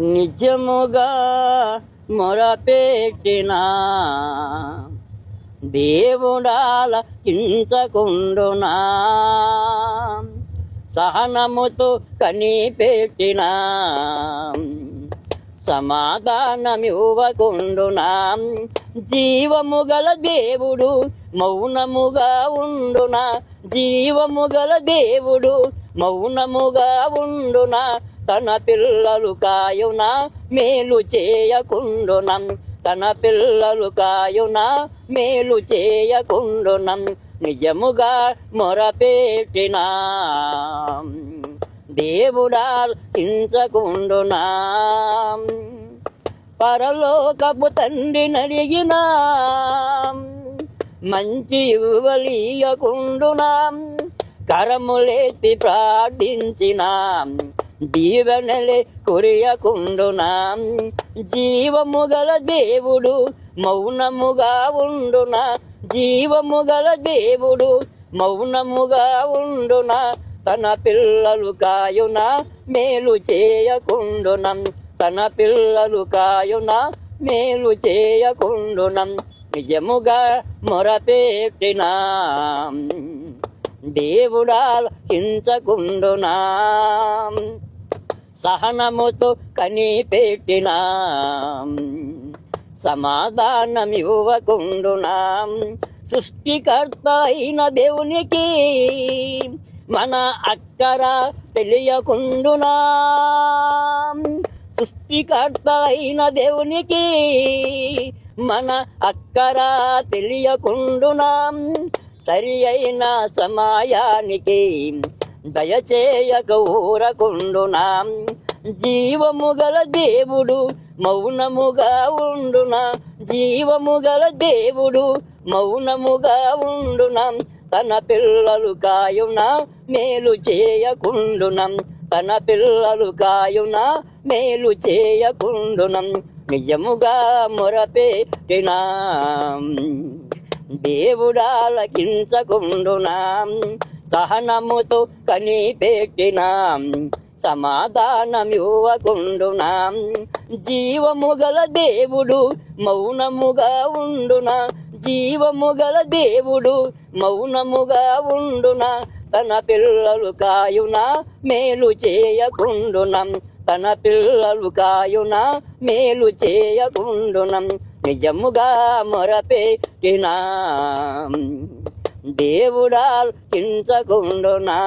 నిజముగా మొరపెట్టినా దేవుడాలకించకుండునా, సహనముతో కనిపెట్టినా సమాధానమివ్వకుండునా. జీవము గల దేవుడు మౌనముగా ఉండునా, జీవము గల దేవుడు మౌనముగా ఉండునా. తన పిల్లలు కాయునా మేలు చేయకుండునా, తన పిల్లలు కాయునా మేలు చేయకుండునా. నిజముగా మొరపెట్టినా దేవుడాలకించకుండునా. పరలోకపు తండ్రి నడిగినా మంచి ఇవ్వలీయకుండునా, కరములెత్తి ప్రార్థించినా దీవెనలే కురియకుండునా. జీవము గల దేవుడు మౌనముగా ఉండునా, జీవము గల దేవుడు మౌనముగా ఉండునా. తన పిల్లలు కాయునా మేలు చేయకుండునా, తన పిల్లలు కాయునా మేలు చేయకుండునా. నిజముగా మొరపెట్టినా దేవుడాలకించకుండునా, సహనముతో కనిపెట్టినా సమాధానమివ్వకుండునా. సృష్టికర్త అయిన దేవునికి మన అక్కర తెలియకుండునా, సృష్టికర్త అయిన దేవునికి మన అక్కర తెలియకుండునా. సరి అయిన సమయానికి దయచేయక ఊరకుండునా. జీవము గల దేవుడు మౌనముగా ఉండునా, జీవము గల దేవుడు మౌనముగా ఉండునా. తన పిల్లలు కాయునా మేలు చేయకుండునా, తన పిల్లలు కాయునా మేలు చేయకుండునా. నిజముగా మొరపెట్టినా దేవుడాలకించకుండునా, సహనముతో కనిపెట్టినా సమాధానమివ్వకుండునా. జీవము గల దేవుడు మౌనముగా ఉండునా, జీవము గల దేవుడు మౌనముగా ఉండునా. తన పిల్లలు కాయునా మేలు చేయకుండునా, తన పిల్లలు కాయునా మేలు చేయకుండునా. నిజముగా మొరపెట్టినా దేవుడాలకించకుండునా.